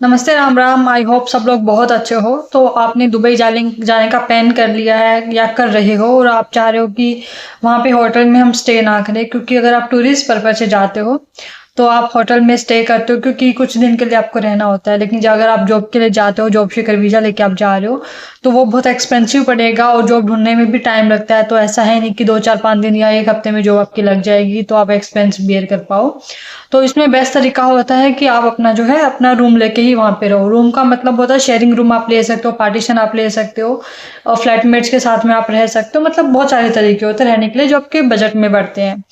नमस्ते, Ram Ram. I hope सब लोग बहुत अच्छे हो। तो आपने दुबई जाने जाने का प्लान कर लिया है या कर रहे हो, और आप चाह रहे हो कि वहाँ पे होटल में हम स्टे ना करें, क्योंकि अगर आप टूरिस्ट पर्पज से जाते हो तो आप होटल में स्टे करते हो क्योंकि कुछ दिन के लिए आपको रहना होता है। लेकिन अगर आप जॉब के लिए जाते हो, जॉब सीकर वीज़ा लेके आप जा रहे हो, तो वो बहुत एक्सपेंसिव पड़ेगा और जॉब ढूंढने में भी टाइम लगता है। तो ऐसा है नहीं कि 2 4 5 दिन या एक हफ्ते में जॉब आपकी लग जाएगी तो आप एक्सपेंस बियर कर पाओ। तो इसमें बेस्ट तरीका होता है कि आप अपना जो है अपना रूम लेके ही वहाँ पे रहो। रूम का मतलब होता है शेयरिंग रूम आप ले सकते हो, पार्टीशन आप ले सकते हो, और फ्लैटमेट्स के साथ में आप रह सकते हो। मतलब बहुत सारे तरीके होते हैं रहने के लिए जो आपके बजट में बढ़ते हैं।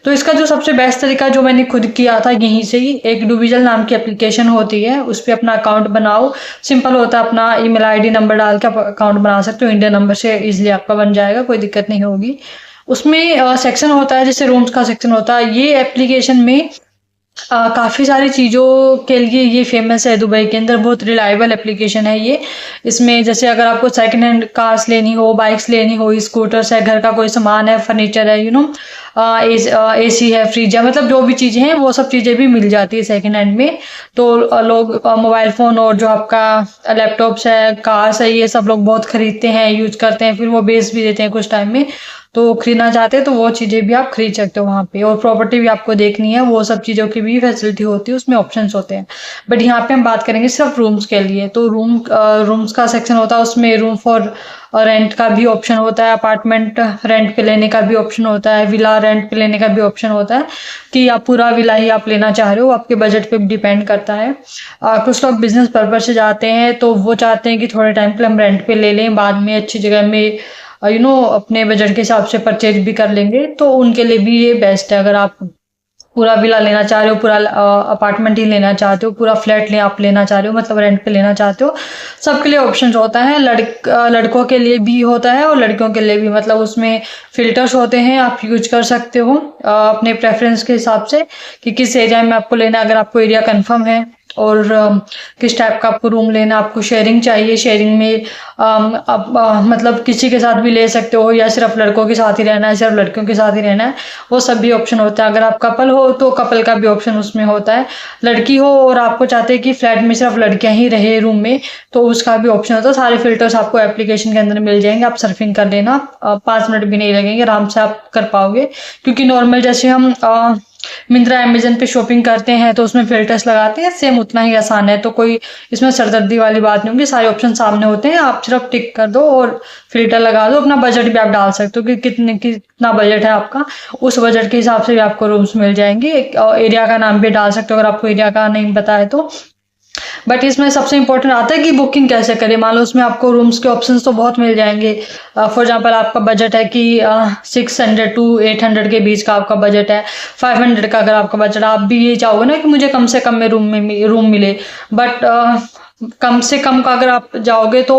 तो इसका जो सबसे बेस्ट तरीका जो मैंने खुद किया था यहीं से ही, एक डूविजल नाम की एप्लीकेशन होती है, उस पर अपना अकाउंट बनाओ। सिंपल होता है, अपना ईमेल आईडी नंबर डाल के आप अकाउंट बना सकते हो। इंडियन नंबर से इजिली आपका बन जाएगा, कोई दिक्कत नहीं होगी। उसमें सेक्शन होता है, जैसे रूम्स का सेक्शन होता है। ये एप्लीकेशन में काफ़ी सारी चीज़ों के लिए ये फेमस है। दुबई के अंदर बहुत रिलायबल एप्लीकेशन है ये। इसमें जैसे अगर आपको सेकंड हैंड कार्स लेनी हो, बाइक्स लेनी हो, स्कूटर्स है, घर का कोई सामान है, फर्नीचर है, एसी है, फ्रिज है, मतलब जो भी चीज़ें हैं वो सब चीज़ें भी मिल जाती है सेकंड हैंड में। तो लोग मोबाइल फ़ोन और जो आपका लैपटॉप्स है, कार्स है, ये सब लोग बहुत खरीदते हैं, यूज करते हैं, फिर वो बेच भी देते हैं कुछ टाइम में। तो खरीदना चाहते हैं तो वो चीज़ें भी आप खरीद सकते हो वहाँ पे। और प्रॉपर्टी भी आपको देखनी है, वो सब चीज़ों की भी फैसिलिटी होती है, उसमें ऑप्शंस होते हैं। बट यहाँ पे हम बात करेंगे सिर्फ रूम्स के लिए। तो रूम्स का सेक्शन होता है, उसमें रूम फॉर रेंट का भी ऑप्शन होता है, अपार्टमेंट रेंट पे लेने का भी ऑप्शन होता है, विला रेंट पे लेने का भी ऑप्शन होता है, कि आप पूरा विला ही आप लेना चाह रहे हो, आपके बजट पे डिपेंड करता है। कुछ लोग बिजनेस पर्पज से जाते हैं तो वो चाहते हैं कि थोड़े टाइम के लिए हम रेंट पे ले लें, बाद में अच्छी जगह में अपने बजट के हिसाब से परचेज भी कर लेंगे। तो उनके लिए भी ये बेस्ट है। अगर आप पूरा विला लेना चाह रहे हो, पूरा अपार्टमेंट ही लेना चाहते हो, पूरा फ्लैट ले आप लेना चाह रहे हो, मतलब रेंट पे लेना चाहते हो, सबके लिए ऑप्शंस होता है। लड़कों के लिए भी होता है और लड़कियों के लिए भी। मतलब उसमें फिल्टर्स होते हैं, आप यूज कर सकते हो अपने प्रेफरेंस के हिसाब से कि किस एरिया में आपको लेना है। अगर आपको एरिया कंफर्म है और किस टाइप का आपको रूम लेना, आपको शेयरिंग चाहिए, शेयरिंग में आप मतलब किसी के साथ भी ले सकते हो, या सिर्फ लड़कों के साथ ही रहना है, सिर्फ लड़कियों के साथ ही रहना है, वो सब भी ऑप्शन होता है। अगर आप कपल हो तो कपल का भी ऑप्शन उसमें होता है। लड़की हो और आपको चाहते हैं कि फ्लैट में सिर्फ लड़कियां ही रहे रूम में, तो उसका भी ऑप्शन होता है। सारे फिल्टर्स आपको एप्लीकेशन के अंदर मिल जाएंगे, आप सर्फिंग कर लेना, 5 मिनट भी नहीं लगेंगे, आराम से आप कर पाओगे। क्योंकि नॉर्मल जैसे हम मिंत्रा अमेजन पे शॉपिंग करते हैं तो उसमें फिल्टर्स लगाते हैं, सेम उतना ही आसान है। तो कोई इसमें सरदर्दी वाली बात नहीं होगी, सारे ऑप्शन सामने होते हैं, आप सिर्फ टिक कर दो और फिल्टर लगा दो। अपना बजट भी आप डाल सकते हो कि कितना बजट है आपका, उस बजट के हिसाब से भी आपको रूम्स मिल जाएंगे। एरिया का नाम भी डाल सकते हो अगर आपको एरिया का नहीं पता है तो। बट इसमें सबसे इंपॉर्टेंट आता है कि बुकिंग कैसे करें। मान लो उसमें आपको रूम्स के ऑप्शंस तो बहुत मिल जाएंगे। फॉर एग्जांपल आपका बजट है कि 600 to 800 के बीच का आपका बजट है, 500 का अगर आपका बजट, आप भी ये चाहोगे ना कि मुझे कम से कम में रूम मिले। बट कम से कम का अगर आप जाओगे तो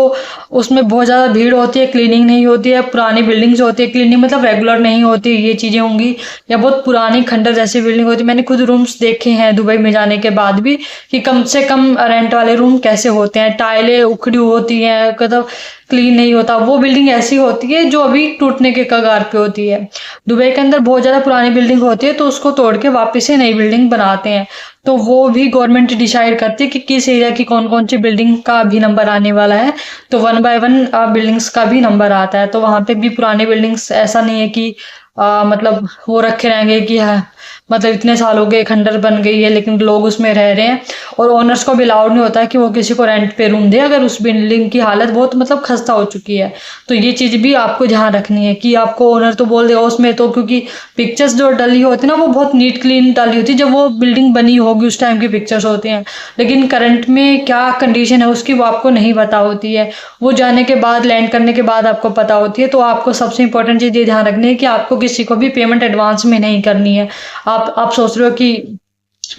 उसमें बहुत ज़्यादा भीड़ होती है, क्लीनिंग नहीं होती है, पुरानी बिल्डिंग्स होती है, क्लीनिंग मतलब रेगुलर नहीं होती, ये चीज़ें होंगी, या बहुत पुरानी खंडर जैसी बिल्डिंग होती है। मैंने खुद रूम्स देखे हैं दुबई में जाने के बाद भी कि कम से कम रेंट वाले रूम कैसे होते हैं, टाइलें उखड़ी होती हैं, मतलब क्लीन नहीं होता। वो बिल्डिंग ऐसी होती है जो अभी टूटने के कगार पे होती है। दुबई के अंदर बहुत ज़्यादा पुरानी बिल्डिंग होती है तो उसको तोड़ के वापस से नई बिल्डिंग बनाते हैं। तो वो भी गवर्नमेंट डिसाइड करती है कि किस एरिया की कौन कौन सी बिल्डिंग का भी नंबर आने वाला है। तो 1 by 1 बिल्डिंग्स का भी नंबर आता है। तो वहाँ पे भी पुरानी बिल्डिंग्स, ऐसा नहीं है कि मतलब वो रखे रहेंगे कि हाँ, मतलब इतने साल हो गए खंडर बन गई है लेकिन लोग उसमें रह रहे हैं। और ओनर्स को भी अलाउड नहीं होता है कि वो किसी को रेंट पे रूम दे अगर उस बिल्डिंग की हालत बहुत मतलब खस्ता हो चुकी है। तो ये चीज़ भी आपको ध्यान रखनी है कि आपको ओनर तो बोल देगा उसमें, तो क्योंकि पिक्चर्स जो डली होती है ना वो बहुत नीट क्लीन डाली होती है, जब वो बिल्डिंग बनी होगी उस टाइम की पिक्चर्स होती हैं। लेकिन करंट में क्या कंडीशन है उसकी वो आपको नहीं पता होती है, वो जाने के बाद, लैंड करने के बाद आपको पता होती है। तो आपको सबसे इंपॉर्टेंट चीज़ ये ध्यान रखनी है कि आपको किसी को भी पेमेंट एडवांस में नहीं करनी है। आप सोच रहे हो कि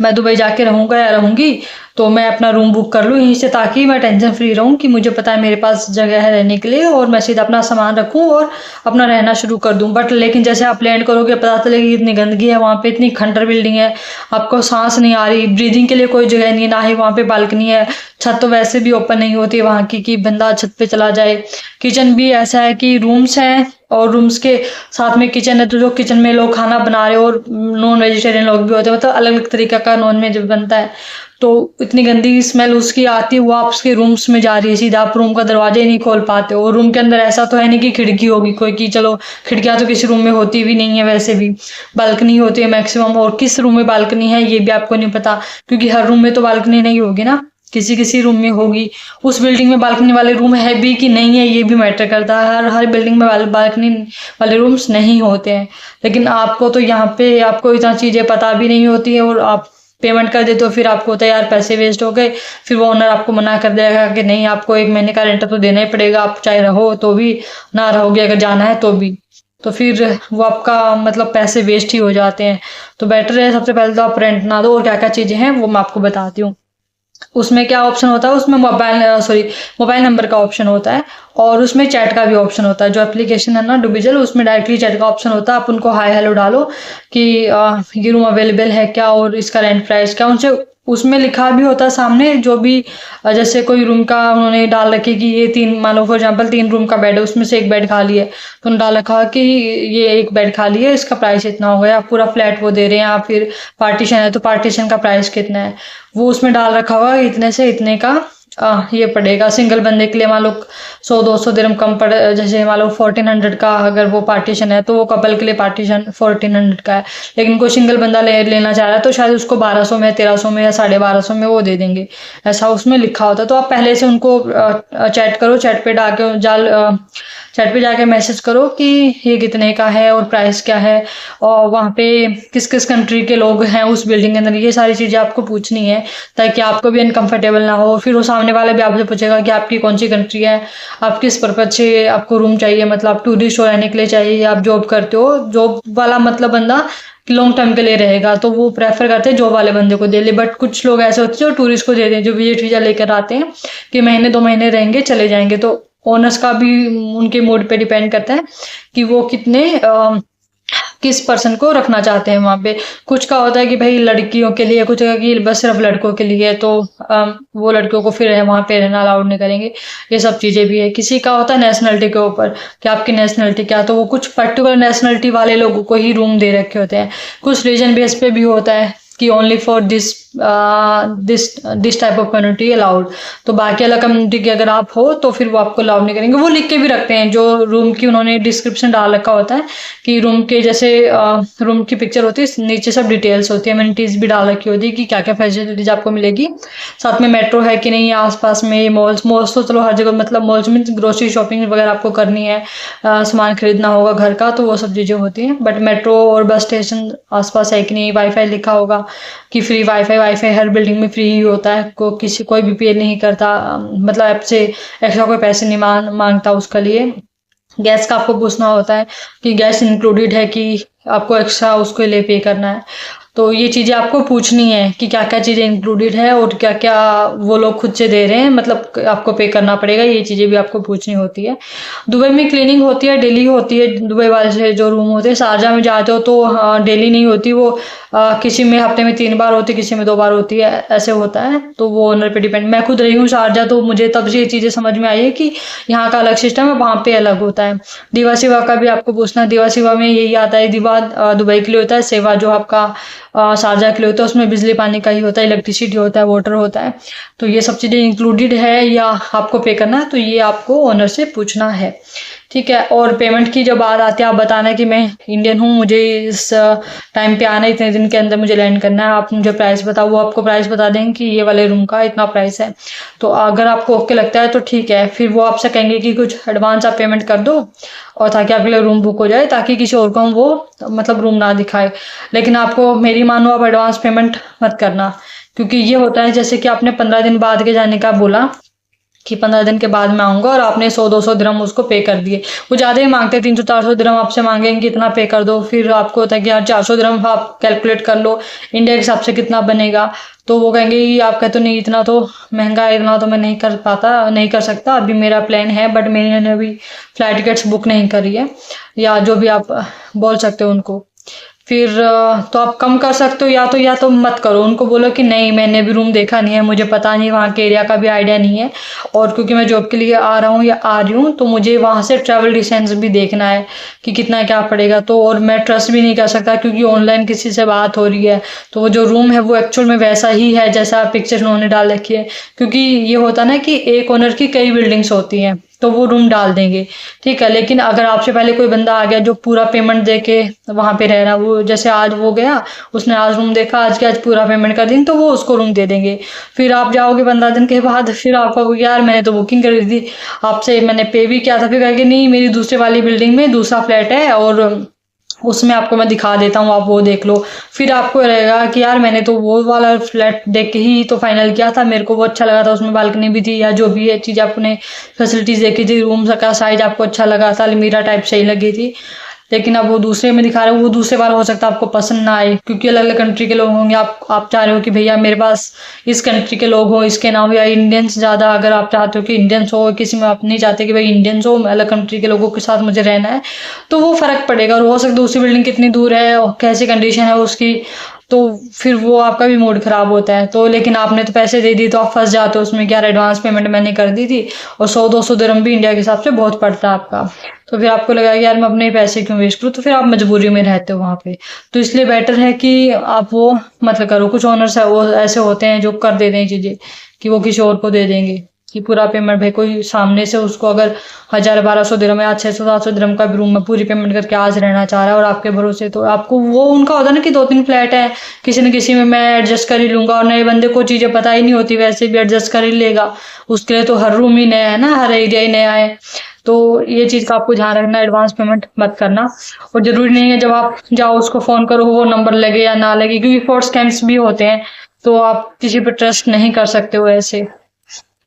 मैं दुबई जाके रहूंगा या रहूंगी तो मैं अपना रूम बुक कर लूँ यहीं से, ताकि मैं टेंशन फ्री रहूँ कि मुझे पता है मेरे पास जगह है रहने के लिए, और मैं सीधा अपना सामान रखूँ और अपना रहना शुरू कर दूँ। बट लेकिन जैसे आप लैंड करोगे पता चले कि इतनी गंदगी है वहाँ पे, इतनी खंडर बिल्डिंग है, आपको सांस नहीं आ रही, ब्रीदिंग के लिए कोई जगह नहीं है, ना ही वहाँ पे बालकनी है, छत तो वैसे भी ओपन नहीं होती है वहाँ की कि बंदा छत पे चला जाए। किचन भी ऐसा है कि रूम्स हैं और रूम्स के साथ में किचन है, तो जो किचन में लोग खाना बना रहे हो, और नॉन वेजिटेरियन लोग भी होते हैं, मतलब अलग अलग तरीका का नॉन वेज बनता है। तो इतनी गंदी स्मेल उसकी आती है, वो आपके रूम्स में जा रही है सीधा, आप रूम का दरवाजा ही नहीं खोल पाते हो। रूम के अंदर ऐसा तो है नहीं कि खिड़की होगी कोई, कि चलो खिड़कियां तो किसी रूम में होती भी नहीं है, वैसे भी बालकनी होती है मैक्सिमम, और किस रूम में बालकनी है ये भी आपको नहीं पता, क्योंकि हर रूम में तो बालकनी नहीं होगी ना, किसी किसी रूम में होगी। उस बिल्डिंग में बालकनी वाले रूम है भी कि नहीं है ये भी मैटर करता है, हर हर बिल्डिंग में बालकनी वाले रूम्स नहीं होते हैं। लेकिन आपको तो यहाँ पे आपको इतना चीज़ें पता भी नहीं होती है, और आप पेमेंट कर देते हो, फिर आपको होता है यार पैसे वेस्ट हो गए, फिर वो ओनर आपको मना कर देगा कि नहीं आपको 1 महीने का रेंट तो देना ही पड़ेगा, आप चाहे रहो तो भी, ना रहोगे अगर जाना है तो भी, तो फिर वो आपका मतलब पैसे वेस्ट ही हो जाते हैं। तो बेटर है सबसे पहले तो आप रेंट ना दो। और क्या क्या चीज़ें हैं वो मैं आपको बताती हूँ। उसमें क्या ऑप्शन होता है, उसमें मोबाइल नंबर का ऑप्शन होता है, और उसमें चैट का भी ऑप्शन होता है। जो एप्लीकेशन है ना डुबीजल, उसमें डायरेक्टली चैट का ऑप्शन होता है। आप उनको हाय हेलो डालो कि ये रूम अवेलेबल है क्या और इसका रेंट प्राइस क्या, उनसे उसमें लिखा भी होता है सामने, जो भी जैसे कोई रूम का उन्होंने डाल रखे कि ये 3, मान लो फॉर एग्जाम्पल 3 रूम का बेड है, उसमें से 1 बेड खाली है, तो उन्होंने डाल रखा कि ये 1 बेड खाली है, इसका प्राइस इतना हो गया, पूरा फ्लैट वो दे रहे हैं, या फिर पार्टीशन है तो पार्टीशन का प्राइस कितना है, वो उसमें डाल रखा होगा इतने से इतने का ये पड़ेगा। सिंगल बंदे के लिए मान लो 100-200 दिरहम कम पड़, जैसे मान लो 1400 का अगर वो पार्टीशन है, तो वो कपल के लिए पार्टीशन 1400 का है। लेकिन कोई सिंगल बंदा लेना चाह रहा है तो शायद उसको 1200 में, 1300 में या 1250 में वो दे देंगे, ऐसा उसमें लिखा होता है। तो आप पहले से उनको चैट करो, चैट पे जाके मैसेज करो कि ये कितने का है और प्राइस क्या है, और वहाँ पे किस किस कंट्री के लोग हैं उस बिल्डिंग के अंदर, ये सारी चीज़ें आपको पूछनी है, ताकि आपको भी अनकंफर्टेबल ना हो। फिर वो सामने वाले भी आपसे पूछेगा कि आपकी कौन सी कंट्री है, आप किस पर्पज से आपको रूम चाहिए, मतलब आप टूरिस्ट हो रहने के लिए चाहिए, या आप जॉब करते हो, जॉब वाला मतलब बंदा लॉन्ग टर्म के लिए रहेगा तो वो प्रेफर करते हैं जॉब वाले बंदे को दे ले। बट कुछ लोग ऐसे होते हैं जो टूरिस्ट को देते हैं, जो विजिट वीजा लेकर आते हैं कि महीने 2 महीने रहेंगे चले जाएंगे। तो ओनर्स का भी उनके मूड पे डिपेंड करता है कि वो किस पर्सन को रखना चाहते हैं वहाँ पे। कुछ का होता है कि भाई लड़कियों के लिए, कुछ का कि बस सिर्फ लड़कों के लिए, तो वो लड़कियों को फिर वहाँ पे रहना अलाउड नहीं करेंगे। ये सब चीज़ें भी है। किसी का होता है नेशनलिटी के ऊपर कि आपकी नेशनलिटी क्या, तो वो कुछ पर्टिकुलर नेशनलिटी वाले लोगों को ही रूम दे रखे होते हैं। कुछ रीजन बेस पे भी होता है कि only for this type of community allowed. तो बाकी अलग कम्युनिटी के अगर आप हो तो फिर वो आपको अलाउड नहीं करेंगे। वो लिख के भी रखते हैं, जो रूम की उन्होंने डिस्क्रिप्शन डाल रखा होता है कि रूम के जैसे रूम की पिक्चर होती है, नीचे सब डिटेल्स होती है, एमिनिटीज भी डाल रखी होती है कि क्या क्या फैसिलिटीज आपको मिलेगी, साथ में मेट्रो है कि नहीं, आसपास में मॉल्स तो चलो हर जगह, मतलब मॉल्स में ग्रोसरी शॉपिंग वगैरह आपको करनी है, सामान खरीदना होगा घर का, तो वो सब चीज़ें होती हैं। बट मेट्रो और बस स्टेशन आसपास है कि नहीं, वाईफाई लिखा होगा कि फ्री वाईफाई हर बिल्डिंग में फ्री ही होता है, कोई भी पे नहीं करता, मतलब ऐप से एक्स्ट्रा कोई पैसे नहीं मांगता उसके लिए। गैस का आपको पूछना होता है कि गैस इंक्लूडेड है कि आपको एक्स्ट्रा उसके लिए पे करना है। तो ये चीज़ें आपको पूछनी है कि क्या क्या चीज़ें इंक्लूडेड है और क्या क्या वो लोग खुद से दे रहे हैं, मतलब आपको पे करना पड़ेगा, ये चीज़ें भी आपको पूछनी होती है। दुबई में क्लीनिंग होती है, डेली होती है। दुबई वाले से जो रूम होते हैं, शारजा में जाते हो तो डेली नहीं होती वो, किसी में हफ्ते में 3 बार होती है, किसी में 2 बार होती है, ऐसे होता है। तो वो ओनर पे डिपेंड। मैं खुद रही हूँ शारजा, तो मुझे तब से ये चीज़ें समझ में आई है कि यहाँ का अलग सिस्टम है, वहाँ पे अलग होता है। दीवा सेवा का भी आपको पूछना, दीवा सेवा में यही आता है। दीवा दुबई के लिए होता है, सेवा जो आपका शारजा के लिए होता है, उसमें बिजली पानी का ही होता है, इलेक्ट्रिसिटी होता है, वाटर होता है। तो ये सब चीज़ें इंक्लूडेड है या आपको पे करना है, तो ये आपको ओनर से पूछना है, ठीक है। और पेमेंट की जब बात आती है, आप बताना कि मैं इंडियन हूँ, मुझे इस टाइम पे आना है, इतने दिन के अंदर मुझे लैंड करना है, आप मुझे प्राइस बताओ। वो आपको प्राइस बता देंगे कि ये वाले रूम का इतना प्राइस है। तो अगर आपको ओके लगता है तो ठीक है, फिर वो आपसे कहेंगे कि कुछ एडवांस आप पेमेंट कर दो, और ताकि आपके लिए रूम बुक हो जाए, ताकि किसी और को हम वो मतलब रूम ना दिखाए। लेकिन आपको मेरी मानो आप एडवांस पेमेंट मत करना, क्योंकि ये होता है जैसे कि आपने 15 दिन बाद के जाने का बोला कि 15 दिन के बाद मैं आऊँगा, और आपने 100-200 दिरहम उसको पे कर दिए। वो ज़्यादा ही मांगते हैं, 300-400 दिरहम आपसे मांगेंगे कि इतना पे कर दो। फिर आपको होता है कि यार 400 दिरहम आप कैलकुलेट कर लो इंडिया के हिसाब से कितना बनेगा। तो वो कहेंगे कि आप कहते हो नहीं इतना तो महंगा है, इतना तो मैं नहीं कर सकता, अभी मेरा प्लान है बट मैंने अभी फ्लाइट टिकट्स बुक नहीं करी है, या जो भी आप बोल सकते हो उनको। फिर तो आप कम कर सकते हो, या तो मत करो, उनको बोलो कि नहीं मैंने भी रूम देखा नहीं है, मुझे पता नहीं वहाँ के एरिया का भी आइडिया नहीं है, और क्योंकि मैं जॉब के लिए आ रहा हूँ या आ रही हूँ तो मुझे वहाँ से ट्रैवल डिस्टेंस भी देखना है कि कितना क्या पड़ेगा। तो और मैं ट्रस्ट भी नहीं कर सकता क्योंकि ऑनलाइन किसी से बात हो रही है, तो वो जो रूम है वो एक्चुअल में वैसा ही है जैसा पिक्चर उन्होंने डाल रखी है, क्योंकि ये होता ना कि एक ओनर की कई बिल्डिंग्स होती हैं तो वो रूम डाल देंगे, ठीक है। लेकिन अगर आपसे पहले कोई बंदा आ गया जो पूरा पेमेंट दे के वहां पे रह रहा, वो जैसे आज वो गया, उसने आज रूम देखा, आज के आज पूरा पेमेंट कर दी, तो वो उसको रूम दे देंगे। फिर आप जाओगे 15 दिन के बाद, फिर आप कहोगे यार मैंने तो बुकिंग कर दी थी, आपसे मैंने पे भी किया था, फिर कहेंगे नहीं मेरी दूसरे वाली बिल्डिंग में दूसरा फ्लैट है और उसमें आपको मैं दिखा देता हूँ, आप वो देख लो। फिर आपको रहेगा कि यार मैंने तो वो वाला फ्लैट देख के ही तो फाइनल किया था, मेरे को वो अच्छा लगा था, उसमें बालकनी भी थी या जो भी है चीज़ आपने फैसिलिटीज देखी थी, रूम का साइज आपको अच्छा लगा था, अलमीरा टाइप सही लगी थी। लेकिन अब वो दूसरे में दिखा रहे हो, वो दूसरे बार हो सकता है आपको पसंद ना आए, क्योंकि अलग अलग कंट्री के लोग होंगे। आप चाह रहे हो कि भैया मेरे पास इस कंट्री के लोग हो, इसके ना हो, या इंडियंस ज़्यादा अगर आप चाहते हो कि इंडियंस हो, किसी में आप नहीं चाहते कि भाई इंडियंस हो, अलग कंट्री के लोगों के साथ मुझे रहना है, तो वो फ़र्क पड़ेगा। और हो सकता है दूसरी बिल्डिंग कितनी दूर है और कैसी कंडीशन है उसकी, तो फिर वो आपका भी मूड खराब होता है। तो लेकिन आपने तो पैसे दे दिए तो आप फंस जाते हो उसमें कि यार एडवांस पेमेंट मैंने कर दी थी, और 100-200 दिरहम भी इंडिया के हिसाब से बहुत पड़ता है आपका, तो फिर आपको लगा कि यार मैं अपने पैसे क्यों वेस्ट करूँ, तो फिर आप मजबूरी में रहते हो वहाँ पे। तो इसलिए बेटर है कि आप वो मतलब करो। कुछ ओनर्स है वो ऐसे होते हैं जो कर देते हैं चीज़ें कि वो किसी और को दे देंगे कि पूरा पेमेंट, भाई कोई सामने से उसको अगर 1000-1200 दिरहम या 600-700 दिरहम का भी रूम में पूरी पेमेंट करके आज रहना चाह रहा है और आपके भरोसे, तो आपको वो उनका होता है ना कि 2-3 फ्लैट है, किसी न किसी में मैं एडजस्ट कर ही लूंगा, और नए बंदे को चीज़ें पता ही नहीं होती वैसे भी एडजस्ट कर ही लेगा, उसके लिए तो हर रूम ही नया है ना, हर एरिया ही नया है। तो ये चीज़ का आपको ध्यान रखना, एडवांस पेमेंट मत करना। और ज़रूरी नहीं है जब आप जाओ उसको फ़ोन करो वो नंबर लगे या ना लगे, क्योंकि फ्रॉड स्कैम्स भी होते हैं, तो आप किसी पर ट्रस्ट नहीं कर सकते हो ऐसे।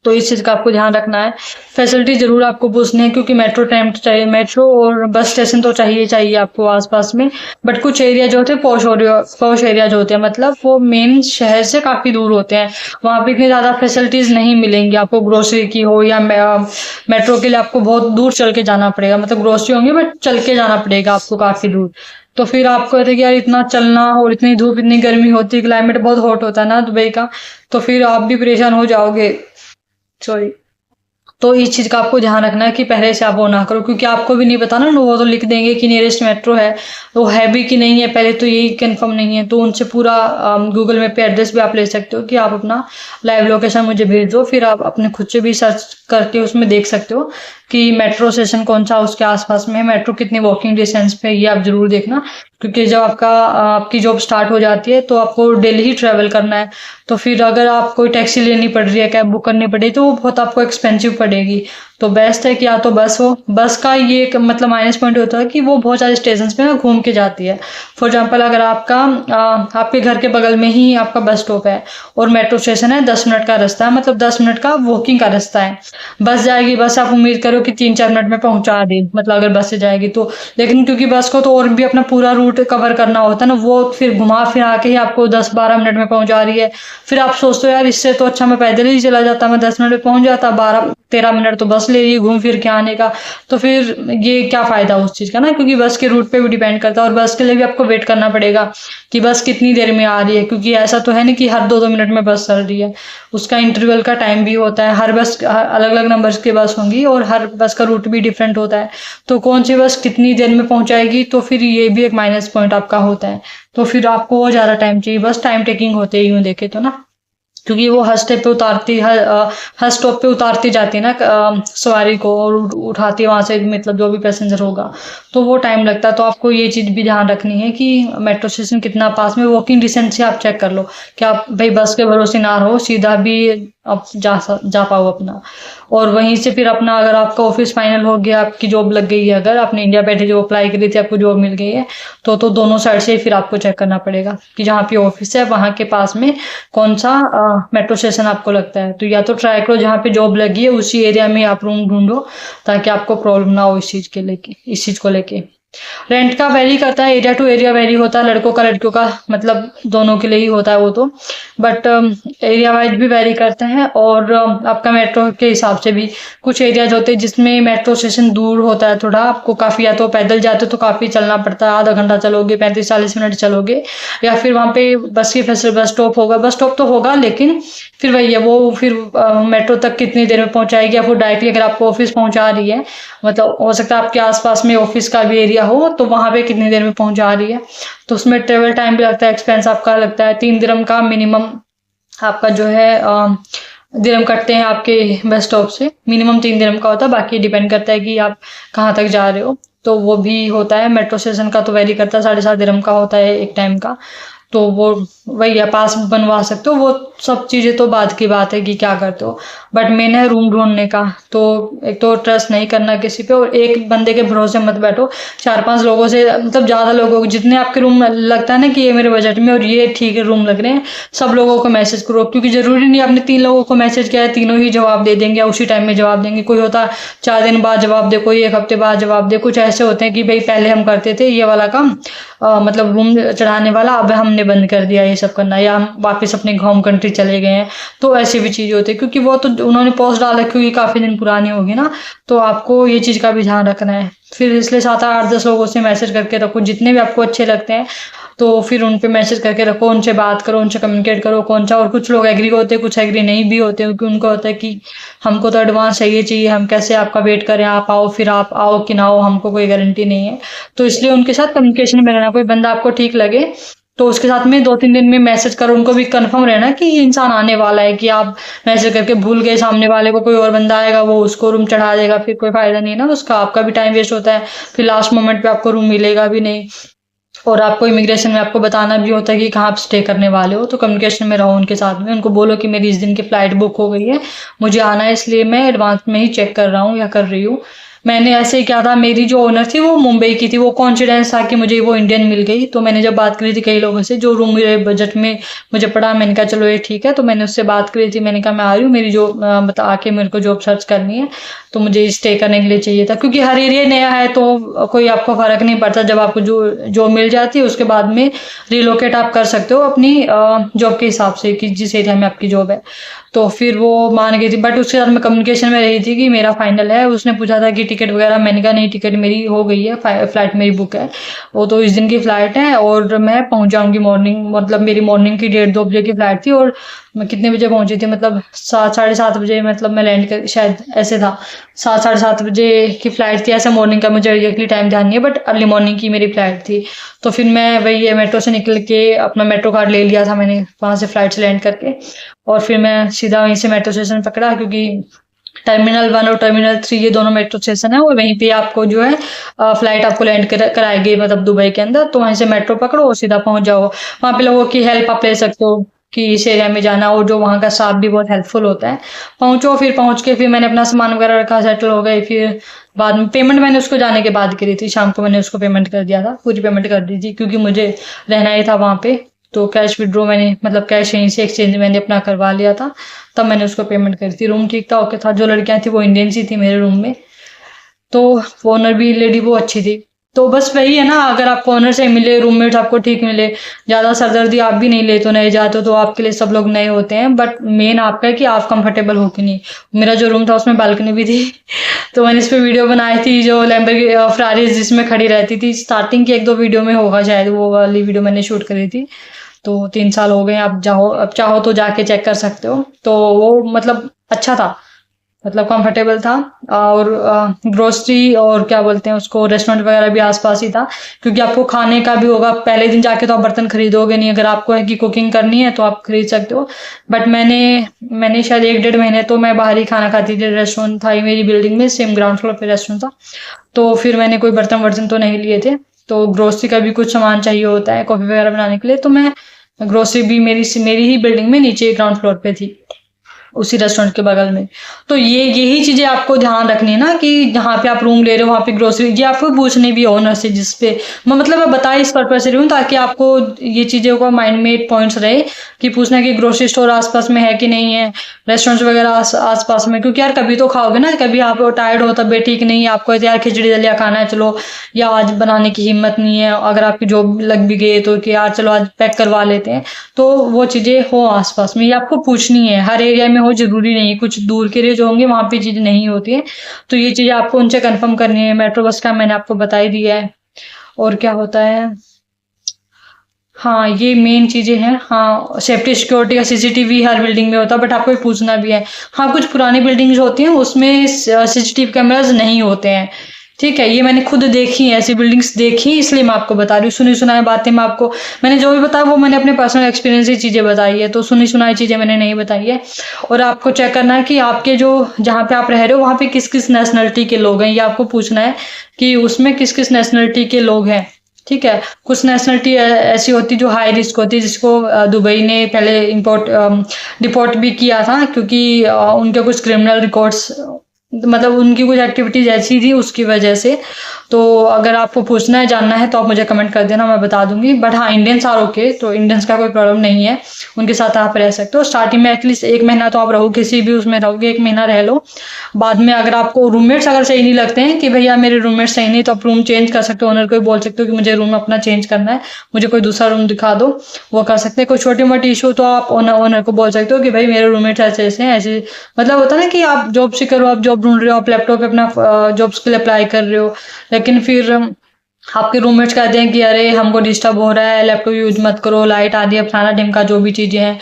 तो इस चीज़ का आपको ध्यान रखना है। फैसिलिटी ज़रूर आपको पूछनी है, क्योंकि मेट्रो टाइम तो चाहिए, मेट्रो और बस स्टेशन तो चाहिए चाहिए आपको आसपास में। बट कुछ एरिया जो होते हैं पॉश एरिया जो होते हैं, मतलब वो मेन शहर से काफ़ी दूर होते हैं, वहाँ पे इतनी ज़्यादा फैसिलिटीज़ नहीं मिलेंगी आपको, ग्रोसरी की हो या मेट्रो के लिए आपको बहुत दूर चल के जाना पड़ेगा, मतलब ग्रोसरी होंगी बट चल के जाना पड़ेगा आपको काफ़ी दूर। तो फिर आपको कहते कि यार इतना चलना, और इतनी धूप इतनी गर्मी होती है, क्लाइमेट बहुत हॉट होता है ना दुबई का, तो फिर आप भी परेशान हो जाओगे। सॉरी। तो इस चीज़ का आपको ध्यान रखना है कि पहले से आप वो ना करो, क्योंकि आपको भी नहीं पता ना, वो तो लिख देंगे कि नियरेस्ट मेट्रो है, वो है भी कि नहीं है पहले तो यही कंफर्म नहीं है। तो उनसे पूरा गूगल मैप पे एड्रेस भी आप ले सकते हो कि आप अपना लाइव लोकेशन मुझे भेज दो, फिर आप अपने खुद से भी सर्च करके उसमें देख सकते हो कि मेट्रो स्टेशन कौन सा उसके आसपास में है, मेट्रो कितनी वॉकिंग डिस्टेंस पे है, ये आप जरूर देखना। क्योंकि जब आपकी जॉब स्टार्ट हो जाती है तो आपको डेली ही ट्रैवल करना है, तो फिर अगर आप कोई टैक्सी लेनी पड़ रही है, कैब बुक करनी पड़ेगी, तो वो बहुत आपको एक्सपेंसिव पड़ेगी। तो बेस्ट है कि या तो बस हो, बस का ये एक मतलब माइनस पॉइंट होता है कि वो बहुत सारे स्टेशन पे ना घूम के जाती है। फॉर एग्जाम्पल अगर आपके घर के बगल में ही आपका बस स्टॉप है और मेट्रो स्टेशन है, 10 मिनट का रास्ता है, मतलब 10 मिनट का वॉकिंग का रास्ता है, बस जाएगी, बस आप उम्मीद करो कि 3-4 मिनट में पहुंचा दे, मतलब अगर बस से जाएगी तो। लेकिन क्योंकि बस को तो और भी अपना पूरा रूट कवर करना होता है ना, वो फिर घुमा फिरा के ही आपको 10-12 मिनट में पहुंचा रही है। फिर आप सोचते हो यार इससे तो अच्छा मैं पैदल ही चला जाता, मैं 10 मिनट में पहुंच जाता, 12-13 मिनट तो बस ले रही है घूम फिर के आने का, तो फिर ये क्या फ़ायदा उस चीज़ का ना, क्योंकि बस के रूट पे भी डिपेंड करता है, और बस के लिए भी आपको वेट करना पड़ेगा कि बस कितनी देर में आ रही है, क्योंकि ऐसा तो है नहीं कि हर 2-2 मिनट में बस चल रही है, उसका इंटरवल का टाइम भी होता है, हर बस अलग अलग नंबर्स की बस होंगी और हर बस का रूट भी डिफरेंट होता है, तो कौन सी बस कितनी देर में पहुंचाएगी, तो फिर ये भी एक माइनस पॉइंट आपका होता है। तो फिर आपको और ज़्यादा टाइम चाहिए, बस टाइम टेकिंग होते हैं यूँ देखे तो ना, क्योंकि वो हर स्टेप पे उतारती हर स्टॉप पे उतारती जाती है ना सवारी को, और उठाती है वहाँ से, मतलब जो भी पैसेंजर होगा, तो वो टाइम लगता है। तो आपको ये चीज़ भी ध्यान रखनी है कि मेट्रो स्टेशन कितना पास में, वॉकिंग डिस्टेंस से आप चेक कर लो कि आप भाई बस के भरोसे ना रहो, सीधा भी आप जा पाओ अपना। और वहीं से फिर अपना अगर आपका ऑफिस फाइनल हो गया, आपकी जॉब लग गई है, अगर आपने इंडिया बैठे जो अप्लाई करी थी आपको जॉब मिल गई है, तो दोनों साइड से फिर आपको चेक करना पड़ेगा कि जहाँ पे ऑफिस है वहाँ के पास में कौन सा मेट्रो स्टेशन आपको लगता है। तो या तो ट्राई करो जहाँ पे जॉब लगी है उसी एरिया में आप रूम ढूंढो, ताकि आपको प्रॉब्लम ना हो इस चीज़ को लेके। रेंट का वेरी करता है, एरिया टू एरिया वेरी होता है, लड़कों का लड़कियों का मतलब दोनों के लिए ही होता है वो तो। बट एरिया वाइज भी वेरी करते हैं, और आपका मेट्रो के हिसाब से भी कुछ एरियाज होते हैं जिसमें मेट्रो स्टेशन दूर होता है थोड़ा, आपको काफ़ी, या तो पैदल जाते हो तो काफ़ी चलना पड़ता है, आधा घंटा चलोगे, 35-40 मिनट चलोगे, या फिर वहाँ पे बस की फैसिलिटी, बस स्टॉप होगा, बस स्टॉप तो होगा लेकिन फिर वही है, वो फिर मेट्रो तक कितनी देर में पहुंचाएगी, या फिर डायरेक्टली अगर आपको ऑफिस पहुंचा रही है, मतलब हो सकता है आपके आसपास में ऑफिस का भी एरिया हो, तो वहां पे कितनी देर में पहुंचा रही है, तो उसमें ट्रेवल टाइम भी लगता है, एक्सपेंस आपका लगता है। 3 दिरहम का मिनिमम आपका जो है दिरहम कटते हैं आपके बस स्टॉप से, मिनिमम 3 दिरहम का होता है, बाकी डिपेंड करता है कि आप कहाँ तक जा रहे हो, तो वो भी होता है। मेट्रो स्टेशन का तो वेरी करता है, 7.5 दिरहम का होता है एक टाइम का, तो वो वही है, पास बनवा सकते हो, वो सब चीज़ें तो बाद की बात है कि क्या करते हो। बट मेन है रूम ढूंढने का, तो एक तो ट्रस्ट नहीं करना किसी पे, और एक बंदे के भरोसे मत बैठो, 4-5 लोगों से, मतलब ज़्यादा लोगों को, जितने आपके रूम लगता है ना कि ये मेरे बजट में और ये ठीक है रूम लग रहे हैं, सब लोगों को मैसेज करो, क्योंकि ज़रूरी नहीं आपने 3 लोगों को मैसेज किया है तीनों ही जवाब दे देंगे या उसी टाइम में जवाब देंगे, कोई होता 4 दिन बाद जवाब दे, कोई 1 हफ्ते बाद जवाब दे, कुछ ऐसे होते हैं कि भाई पहले हम करते थे ये वाला काम, मतलब रूम चढ़ाने वाला, अब हमने बंद कर दिया ये सब करना, या हम वापस अपने होम कंट्री चले गए हैं, तो ऐसी भी चीज़ होती है, क्योंकि वो तो उन्होंने पोस्ट डाला क्योंकि काफ़ी दिन पुरानी होगी ना, तो आपको ये चीज़ का भी ध्यान रखना है। फिर इसलिए 7-8-10 लोगों से मैसेज करके रखो जितने भी आपको अच्छे लगते हैं, तो फिर उन पे मैसेज करके रखो, उनसे बात करो, उनसे कम्युनिकेट करो कौन सा, और कुछ लोग एग्री होते हैं, कुछ एग्री नहीं भी होते, क्योंकि उनको होता है कि हमको तो एडवांस चाहिए, हम कैसे आपका वेट करें, आप आओ, फिर आप आओ कि ना आओ, हमको कोई गारंटी नहीं है, तो इसलिए उनके साथ कम्युनिकेशन में रहना। कोई बंदा आपको ठीक लगे तो उसके साथ में 2-3 दिन में मैसेज करो, उनको भी कंफर्म रहना कि ये इंसान आने वाला है, कि आप मैसेज करके भूल गए सामने वाले को, कोई और बंदा आएगा वो उसको रूम चढ़ा देगा, फिर कोई फायदा नहीं है ना उसका, आपका भी टाइम वेस्ट होता है, फिर लास्ट मोमेंट पे आपको रूम मिलेगा भी नहीं, और आपको इमिग्रेशन में आपको बताना भी होता है कि कहाँ आप स्टे करने वाले हो, तो कम्युनिकेशन में रहो उनके साथ में, उनको बोलो कि मेरी इस दिन की फ़्लाइट बुक हो गई है, मुझे आना है, इसलिए मैं एडवांस में ही चेक कर रहा हूँ या कर रही हूँ। मैंने ऐसे ही किया था, मेरी जो ओनर थी वो मुंबई की थी, वो कॉन्फिडेंस था कि मुझे वो इंडियन मिल गई, तो मैंने जब बात करी थी कई लोगों से, जो रूम मेरे बजट में मुझे पड़ा, मैंने कहा चलो ये ठीक है, तो मैंने उससे बात करी थी, मैंने कहा मैं आ रही हूँ, मेरी जो बता आके मेरे को जॉब सर्च करनी है, तो मुझे स्टे करने के लिए चाहिए था, क्योंकि हर एरिया नया है, तो कोई आपको फ़र्क नहीं पड़ता, जब आपको जो जॉब मिल जाती है उसके बाद में रिलोकेट आप कर सकते हो अपनी जॉब के हिसाब से, कि जिस एरिया में आपकी जॉब है, तो फिर वो मान गई थी, बट उसके साथ मैं कम्युनिकेशन में रही थी कि मेरा फाइनल है, उसने पूछा था कि टिकट वगैरह, मैंने कहा नहीं टिकट मेरी हो गई है, फ़्लाइट मेरी बुक है, वो तो इस दिन की फ़्लाइट है, और मैं पहुंच जाऊंगी मॉर्निंग, मतलब मेरी मॉर्निंग की 1:30-2 बजे की फ़्लाइट थी, और मैं कितने बजे पहुंची थी, मतलब 7-7:30 बजे, मतलब मैं लैंड कर, शायद ऐसे था, 7-7:30 बजे की फ़्लाइट थी, ऐसा मॉर्निंग का मुझे एग्जैक्टली टाइम ध्यान नहीं है, बट अर्ली मॉर्निंग की मेरी फ़्लाइट थी, तो फिर मैं वही मेट्रो से निकल के अपना मेट्रो कार्ड ले लिया था मैंने वहाँ से फ़्लाइट से लैंड करके, और फिर मैं सीधा वहीं से मेट्रो स्टेशन पकड़ा, क्योंकि टर्मिनल 1 और टर्मिनल 3 ये दोनों मेट्रो स्टेशन है, और वहीं पे आपको जो है फ्लाइट आपको लैंड कराएगी, मतलब दुबई के अंदर, तो वहीं से मेट्रो पकड़ो और सीधा पहुंच जाओ। वहाँ पे लोगों की हेल्प आप ले सकते हो कि इस एरिया में जाना, और जो वहाँ का स्टाफ भी बहुत हेल्पफुल होता है। पहुंचो, फिर पहुंच के फिर मैंने अपना सामान वगैरह रखा, सेटल हो गए, फिर बाद में पेमेंट मैंने उसको जाने के बाद करी थी, शाम को मैंने उसको पेमेंट कर दिया था, पूरी पेमेंट कर दी थी, क्योंकि मुझे रहना ही था वहाँ पे, तो कैश विड्रॉ मैंने, मतलब कैश यहीं से एक्सचेंज मैंने अपना करवा लिया था, तब मैंने उसको पेमेंट करी थी। रूम ठीक था, ओके था, जो लड़कियां थी वो इंडियन सी थी मेरे रूम में, तो ओनर भी लेडी वो अच्छी थी। तो बस वही है ना, अगर आपको ओनर से मिले, रूममेट आपको ठीक मिले, ज़्यादा सरदर्दी आप भी नहीं ले, तो नए जाते हो तो आपके लिए सब लोग नए होते हैं, बट मेन आपका है कि आप कंफर्टेबल हो कि नहीं। मेरा जो रूम था उसमें बालकनी भी थी तो मैंने इस पर वीडियो बनाई थी, जो लैम्बोर्गिनी फरारी जिसमें खड़ी रहती थी, स्टार्टिंग की 1-2 वीडियो में होगा शायद, वो वाली वीडियो मैंने शूट करी थी, तो 3 साल हो गए, आप जाओ, अब चाहो तो जाके चेक कर सकते हो, तो वो मतलब अच्छा था, मतलब कंफर्टेबल था, और ग्रोसरी और क्या बोलते हैं उसको, रेस्टोरेंट वगैरह भी आसपास ही था, क्योंकि आपको खाने का भी होगा, पहले दिन जाके तो आप बर्तन खरीदोगे नहीं, अगर आपको है कि कुकिंग करनी है तो आप खरीद सकते हो, बट मैंने शायद 1-1.5 महीने तो मैं बाहर ही खाना खाती थी, रेस्टोरेंट था ही मेरी बिल्डिंग में, सेम ग्राउंड फ्लोर पे रेस्टोरेंट था, तो फिर मैंने कोई बर्तन वर्तन तो नहीं लिए थे, तो ग्रोसरी का भी कुछ सामान चाहिए होता है कॉफ़ी वगैरह बनाने के लिए, तो मैं ग्रोसरी भी मेरी ही बिल्डिंग में नीचे ग्राउंड फ्लोर पे थी, उसी रेस्टोरेंट के बगल में। तो यही चीज़ें आपको ध्यान रखनी है ना कि जहाँ पे आप रूम ले रहे हो वहाँ पे ग्रोसरी, ये आपको पूछनी भी ओनर से, जिस पे मतलब मैं बता इस पर्पज से रही हूँ ताकि आपको ये चीज़ों का माइंड में पॉइंट्स रहे कि पूछना कि ग्रोसरी स्टोर आसपास में है कि नहीं है, रेस्टोरेंट्स वगैरह आसपास में। क्योंकि यार कभी तो खाओगे ना, कभी आप टायर्ड हो, तबीयत ठीक नहीं है, आपको यार खिचड़ी दलिया खाना है, चलो या आज बनाने की हिम्मत नहीं है, अगर आपकी जॉब लग भी गई तो कि यार चलो आज पैक करवा लेते हैं, तो वो चीज़ें हो आसपास में, ये आपको पूछनी है। हर एरिया में हो जरूरी नहीं है, कुछ दूर के एरिया जो होंगे वहाँ पे चीज़ें नहीं होती है, तो ये चीज़ें आपको उनसे कंफर्म करनी है। मेट्रो बस का मैंने आपको बता ही दिया है। और क्या होता है, हाँ ये मेन चीज़ें हैं। हाँ सेफ्टी सिक्योरिटी का सीसीटीवी हर बिल्डिंग में होता है, बट आपको ये पूछना भी है। हाँ कुछ पुरानी बिल्डिंग्स होती हैं उसमें सीसीटीवी कैमराज नहीं होते हैं, ठीक है, ये मैंने खुद देखी है, ऐसी बिल्डिंग्स देखी, इसलिए मैं आपको बता रही हूँ। सुनी सुनाई बातें मैं आपको, मैंने जो भी बताया वो मैंने अपने पर्सनल एक्सपीरियंस से चीज़ें बताई है, तो सुनी सुनाई चीज़ें मैंने नहीं बताई है। और आपको चेक करना है कि आपके जो जहाँ पे आप रह रहे हो वहाँ पे किस किस नेशनलिटी के लोग हैं, ये आपको पूछना है कि उसमें किस किस नेशनलिटी के लोग हैं, ठीक है। कुछ नेशनलिटी ऐसी होती जो हाई रिस्क होती है, जिसको दुबई ने पहले डिपोर्ट भी किया था, क्योंकि उनके कुछ क्रिमिनल रिकॉर्ड्स, मतलब उनकी कुछ एक्टिविटीज ऐसी थी उसकी वजह से। तो अगर आपको पूछना है, जानना है, तो आप मुझे कमेंट कर देना, मैं बता दूंगी। बट हाँ इंडियंस आर ओके, तो इंडियंस का कोई प्रॉब्लम नहीं है, उनके साथ आप रह सकते हो। स्टार्टिंग में एटलीस्ट 1 महीना तो आप रहो, किसी भी उसमें रहोगे 1 महीना रह लो। बाद में अगर आपको रूममेट्स अगर सही नहीं लगते हैं कि भैया मेरे रूममेट सही नहीं, तो आप रूम चेंज कर सकते हो। ओनर को भी बोल सकते हो कि मुझे रूम अपना चेंज करना है, मुझे कोई दूसरा रूम दिखा दो, वो कर सकते हैं। कोई छोटी मोटी इशू तो आप ओनर को बोल सकते हो कि भाई मेरे रूममेट ऐसे ऐसे हैं, ऐसे, मतलब होता है ना कि आप जॉब से करो, आप जॉब ढूंढ रहे हो, आप लैपटॉप पे अपना जॉब्स के लिए अप्लाई कर रहे हो, लेकिन फिर आपके रूममेट्स कहते हैं कि अरे हमको डिस्टर्ब हो रहा है, लैपटॉप यूज मत करो, लाइट आ रही है, फलाना ढिमका जो भी चीज़ें हैं,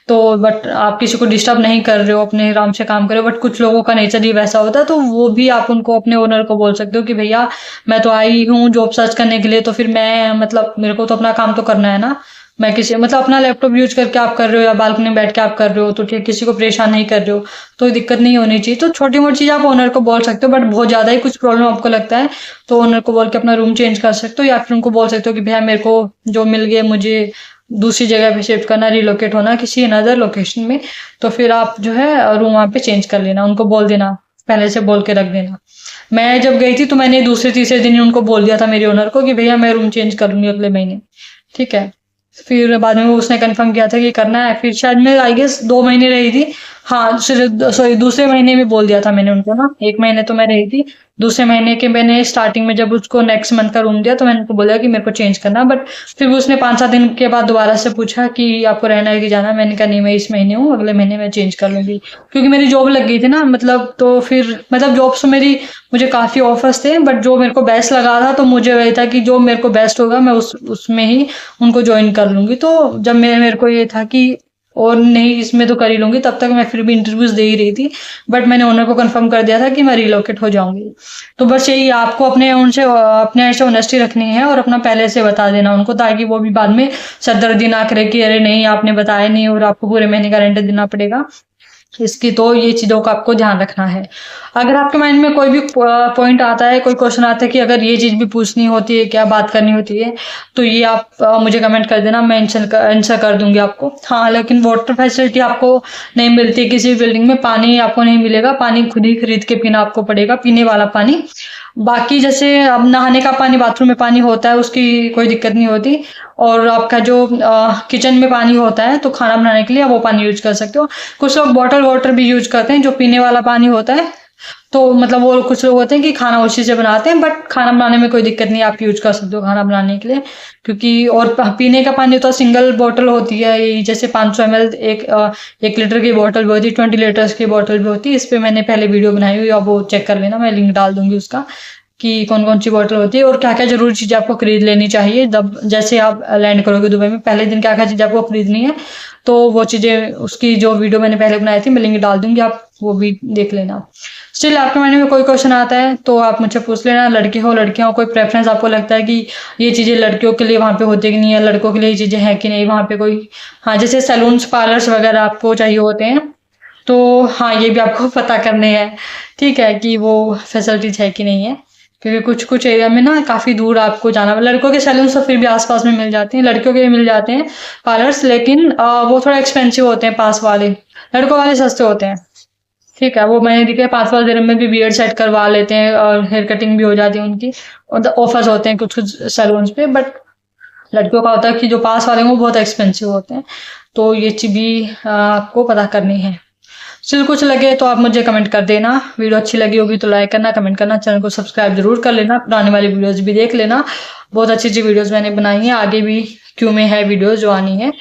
तो बट आप किसी को डिस्टर्ब नहीं कर रहे हो, अपने आराम से काम कर रहे हो। बट कुछ लोगों का नेचर ही वैसा होता है, तो वो भी आप उनको, अपने ओनर को बोल सकते हो कि भैया मैं तो आई हूँ जॉब सर्च करने के लिए, तो फिर मैं मतलब मेरे को तो अपना काम तो करना है ना, मैं किसी मतलब अपना लैपटॉप यूज करके आप कर रहे हो या बालकनी में बैठ के आप कर रहे हो, तो ठीक, किसी को परेशान नहीं कर रहे हो, तो दिक्कत नहीं होनी चाहिए। तो छोटी मोटी चीज़ आप ओनर को बोल सकते हो, बट बहुत ज़्यादा ही कुछ प्रॉब्लम आपको लगता है तो ओनर को बोल के अपना रूम चेंज कर सकते हो, या फिर उनको बोल सकते हो कि भैया मेरे को जो मिल गया, मुझे दूसरी जगह पे शिफ्ट करना, रिलोकेट होना किसी अनदर लोकेशन में, तो फिर आप जो है रूम वहाँ पे चेंज कर लेना, उनको बोल देना, पहले से बोल के रख देना। मैं जब गई थी तो मैंने दूसरे तीसरे दिन ही उनको बोल दिया था, मेरे ओनर को, कि भैया मैं रूम चेंज करूंगी अगले महीने, ठीक है। फिर बाद में उसने कंफर्म किया था कि करना है, फिर शायद मैं आई गेस 2 महीने रही थी। हाँ सॉरी, दूसरे महीने में बोल दिया था मैंने उनको ना, 1 महीने तो मैं रही थी, दूसरे महीने के मैंने स्टार्टिंग में जब उसको नेक्स्ट मंथ का रूम दिया तो मैंने उनको बोला कि मेरे को चेंज करना। बट फिर भी उसने 5-7 दिन के बाद दोबारा से पूछा कि आपको रहना है कि जाना है। मैंने कहा नहीं, मैं इस महीने हूँ, अगले महीने मैं चेंज कर लूंगी, क्योंकि मेरी जॉब लग गई थी ना, मतलब तो फिर मतलब जॉब से मेरी, मुझे काफ़ी ऑफर्स थे, बट जो मेरे को बेस्ट लगा था तो मुझे वही था कि जो मेरे को बेस्ट होगा मैं उसमें ही उनको ज्वाइन कर लूंगी। तो जब मेरे को ये था कि और नहीं इसमें तो कर ही लूंगी, तब तक मैं फिर भी इंटरव्यूज दे ही रही थी, बट मैंने ओनर को कंफर्म कर दिया था कि मैं रिलोकेट हो जाऊंगी। तो बस यही, आपको अपने से ऑनेस्टी रखनी है और अपना पहले से बता देना उनको, ताकि वो भी बाद में सरदर्दी ना करे कि अरे नहीं आपने बताया नहीं और आपको पूरे महीने का रेंट देना पड़ेगा। इसकी तो ये चीज़ों का आपको ध्यान रखना है। अगर आपके माइंड में कोई भी पॉइंट आता है, कोई क्वेश्चन आता है कि अगर ये चीज़ भी पूछनी होती है, क्या बात करनी होती है, तो ये आप मुझे कमेंट कर देना, मैं आंसर कर दूंगी आपको। हाँ लेकिन वाटर फैसिलिटी आपको नहीं मिलती किसी बिल्डिंग में, पानी आपको नहीं मिलेगा, पानी खुद ही खरीद के पीना आपको पड़ेगा, पीने वाला पानी। बाकी जैसे अब नहाने का पानी, बाथरूम में पानी होता है, उसकी कोई दिक्कत नहीं होती। और आपका जो किचन में पानी होता है तो खाना बनाने के लिए आप वो पानी यूज कर सकते हो। कुछ लोग बॉटल वाटर भी यूज करते हैं, जो पीने वाला पानी होता है, तो मतलब वो कुछ लोग होते हैं कि खाना उसी से बनाते हैं, बट खाना बनाने में कोई दिक्कत नहीं, आप यूज कर सकते हो खाना बनाने के लिए। क्योंकि और पीने का पानी तो सिंगल बॉटल होती है, ये जैसे 500 ml 1 लीटर की बॉटल भी होती है, 20 लीटर्स की बॉटल भी होती है। इस पे मैंने पहले वीडियो बनाई हुई है, आप वो चेक कर लेना, मैं लिंक डाल दूंगी उसका, कि कौन कौन सी बॉटल होती है और क्या क्या जरूरी चीज़ें आपको खरीद लेनी चाहिए। जब जैसे आप लैंड करोगे दुबई में, पहले दिन क्या क्या चीज़ें आपको खरीदनी है, तो वो चीज़ें, उसकी जो वीडियो मैंने पहले बनाई थी मैं लिंक डाल दूंगी, आप वो भी देख लेना। स्टिल आपके माइंड में कोई क्वेश्चन आता है तो आप मुझे पूछ लेना। लड़के हो लड़कियां हो, कोई प्रेफरेंस आपको लगता है कि ये चीज़ें लड़कियों के लिए वहाँ पे होती कि नहीं है, लड़कों के लिए ये चीज़ें हैं कि नहीं वहाँ पे कोई, हाँ जैसे सैलून्स पार्लर्स वगैरह आपको चाहिए होते हैं, तो हाँ ये भी आपको पता करने हैं, ठीक है, कि वो फैसिलिटीज है कि नहीं है। क्योंकि कुछ कुछ एरिया में ना काफ़ी दूर आपको जाना, लड़कों के सैलून तो फिर भी आसपास में मिल जाते हैं, लड़कियों के भी मिल जाते हैं पार्लर्स, लेकिन वो थोड़ा एक्सपेंसिव होते हैं पास वाले। लड़कों वाले सस्ते होते हैं, ठीक है। वो मैंने देखे 5-5 दिन में भी बियर्ड सेट करवा लेते हैं और हेयर कटिंग भी हो जाती है उनकी, और ऑफर्स होते हैं कुछ कुछ सैलून्स पे। बट लड़कियों का होता है कि जो पास वाले हैं वो बहुत एक्सपेंसिव होते हैं, तो ये चीज भी आपको पता करनी है। चलो कुछ लगे तो आप मुझे कमेंट कर देना, वीडियो अच्छी लगी होगी तो लाइक करना, कमेंट करना, चैनल को सब्सक्राइब जरूर कर लेना, पुराने वाली वीडियोस भी देख लेना, बहुत अच्छी अच्छी वीडियोस मैंने बनाई है, आगे भी क्यों में है वीडियोस जो आनी है।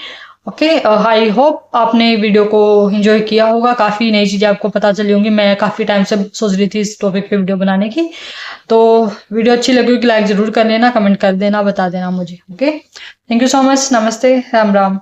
ओके, आई होप आपने वीडियो को एंजॉय किया होगा, काफ़ी नई चीज़ें आपको पता चली होंगी। मैं काफ़ी टाइम से सोच रही थी इस टॉपिक पे वीडियो बनाने की। तो वीडियो अच्छी लगी होगी लाइक ज़रूर कर लेना, कमेंट कर देना, बता देना मुझे। Okay, thank you so much, नमस्ते, राम राम।